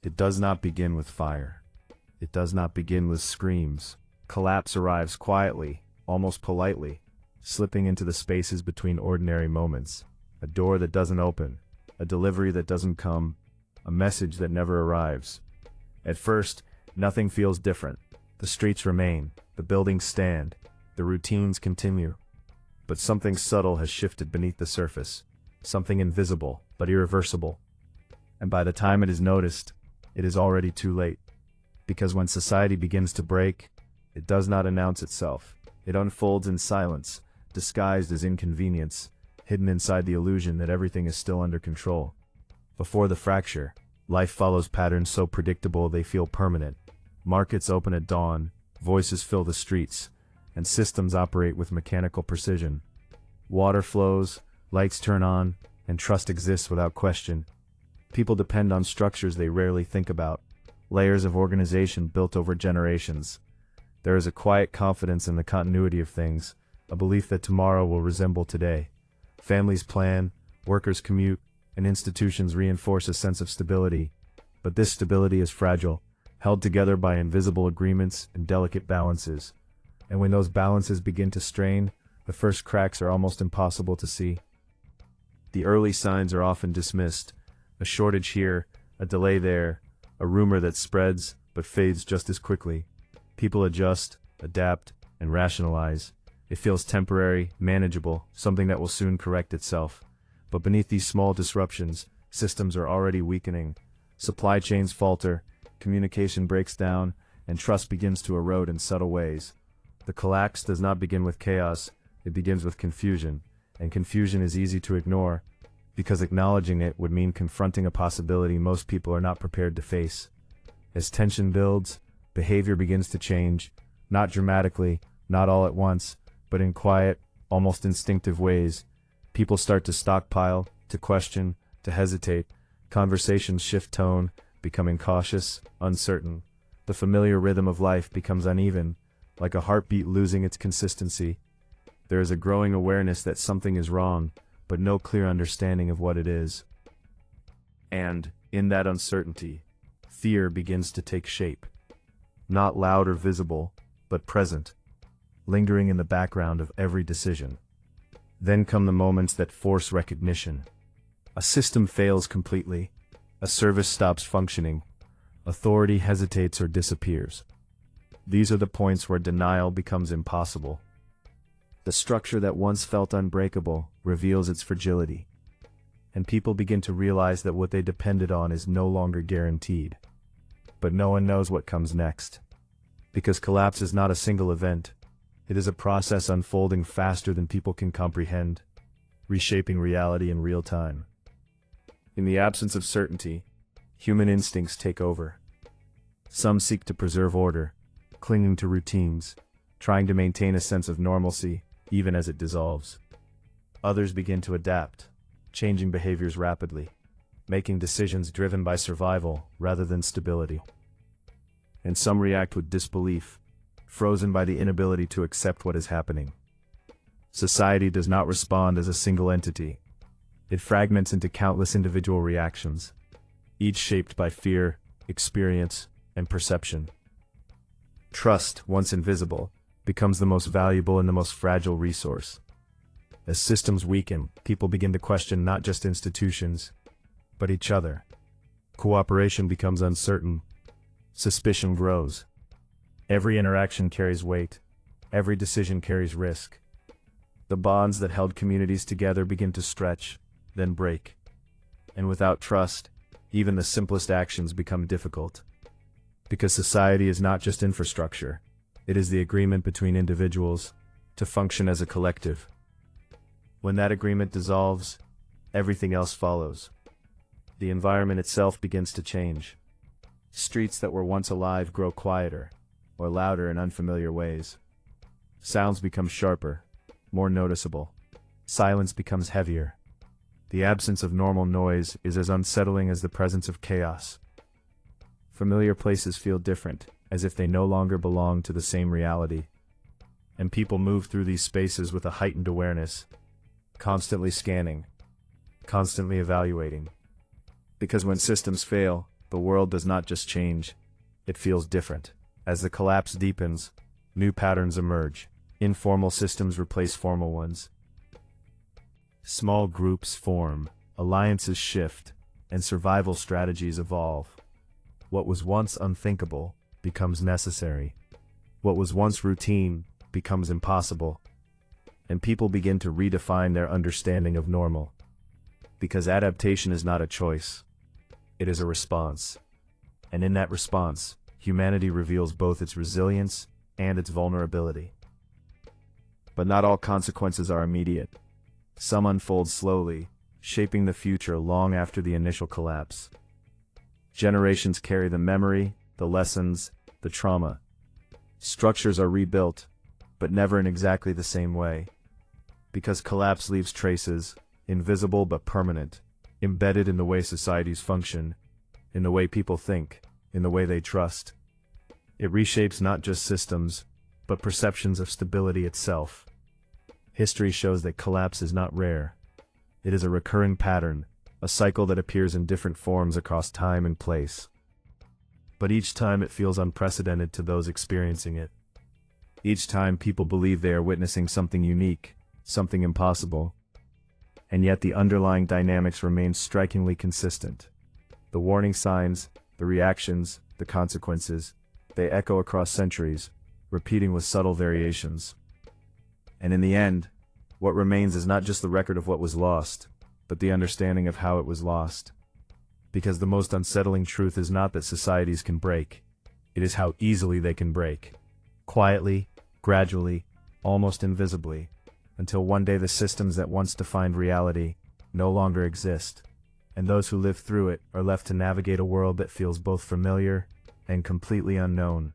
It does not begin with fire. It does not begin with screams. Collapse arrives quietly, almost politely, slipping into the spaces between ordinary moments. A door that doesn't open, a delivery that doesn't come, a message that never arrives. At first, nothing feels different. The streets remain, the buildings stand, the routines continue. But something subtle has shifted beneath the surface, something invisible but irreversible. And by the time it is noticed, it is already too late. Because when society begins to break, it does not announce itself. It unfolds in silence, disguised as inconvenience, hidden inside the illusion that everything is still under control. Before the fracture, life follows patterns so predictable they feel permanent. Markets open at dawn, voices fill the streets, and systems operate with mechanical precision. Water flows, lights turn on, and trust exists without question. People depend on structures they rarely think about, layers of organization built over generations. There is a quiet confidence in the continuity of things, a belief that tomorrow will resemble today. Families plan, workers commute, and institutions reinforce a sense of stability. But this stability is fragile, held together by invisible agreements and delicate balances. And when those balances begin to strain, the first cracks are almost impossible to see. The early signs are often dismissed. A shortage here, a delay there, a rumor that spreads but fades just as quickly. People adjust, adapt, and rationalize. It feels temporary, manageable, something that will soon correct itself. But beneath these small disruptions, systems are already weakening. Supply chains falter, communication breaks down, and trust begins to erode in subtle ways. The collapse does not begin with chaos, it begins with confusion, and confusion is easy to ignore, because acknowledging it would mean confronting a possibility most people are not prepared to face. As tension builds, behavior begins to change, not dramatically, not all at once, but in quiet, almost instinctive ways. People start to stockpile, to question, to hesitate. Conversations shift tone, becoming cautious, uncertain. The familiar rhythm of life becomes uneven, like a heartbeat losing its consistency. There is a growing awareness that something is wrong, but no clear understanding of what it is. And, in that uncertainty, fear begins to take shape. Not loud or visible, but present, lingering in the background of every decision. Then come the moments that force recognition. A system fails completely, a service stops functioning, authority hesitates or disappears. These are the points where denial becomes impossible. The structure that once felt unbreakable reveals its fragility, and people begin to realize that what they depended on is no longer guaranteed. But no one knows what comes next. Because collapse is not a single event, it is a process unfolding faster than people can comprehend, reshaping reality in real time. In the absence of certainty, human instincts take over. Some seek to preserve order, clinging to routines, trying to maintain a sense of normalcy, even as it dissolves. Others begin to adapt, changing behaviors rapidly, making decisions driven by survival rather than stability. And some react with disbelief, frozen by the inability to accept what is happening. Society does not respond as a single entity. It fragments into countless individual reactions, each shaped by fear, experience, and perception. Trust, once invisible, becomes the most valuable and the most fragile resource. As systems weaken, people begin to question not just institutions, but each other. Cooperation becomes uncertain. Suspicion grows. Every interaction carries weight. Every decision carries risk. The bonds that held communities together begin to stretch, then break. And without trust, even the simplest actions become difficult. Because society is not just infrastructure, it is the agreement between individuals to function as a collective. When that agreement dissolves, everything else follows. The environment itself begins to change. Streets that were once alive grow quieter, or louder in unfamiliar ways. Sounds become sharper, more noticeable. Silence becomes heavier. The absence of normal noise is as unsettling as the presence of chaos. Familiar places feel different, as if they no longer belong to the same reality. And people move through these spaces with a heightened awareness, constantly scanning, constantly evaluating. Because when systems fail, the world does not just change, it feels different. As the collapse deepens, new patterns emerge. Informal systems replace formal ones. Small groups form, alliances shift, and survival strategies evolve. What was once unthinkable becomes necessary. What was once routine becomes impossible. And people begin to redefine their understanding of normal. Because adaptation is not a choice, it is a response. And in that response, humanity reveals both its resilience and its vulnerability. But not all consequences are immediate. Some unfold slowly, shaping the future long after the initial collapse. Generations carry the memory, the lessons, the trauma. Structures are rebuilt, but never in exactly the same way. Because collapse leaves traces, invisible but permanent, embedded in the way societies function, in the way people think, in the way they trust. It reshapes not just systems, but perceptions of stability itself. History shows that collapse is not rare. It is a recurring pattern, a cycle that appears in different forms across time and place. But each time it feels unprecedented to those experiencing it. Each time people believe they are witnessing something unique, something impossible. And yet the underlying dynamics remain strikingly consistent. The warning signs, the reactions, the consequences, they echo across centuries, repeating with subtle variations. And in the end, what remains is not just the record of what was lost, but the understanding of how it was lost. Because the most unsettling truth is not that societies can break, it is how easily they can break. Quietly, gradually, almost invisibly, until one day the systems that once defined reality no longer exist, and those who live through it are left to navigate a world that feels both familiar and completely unknown.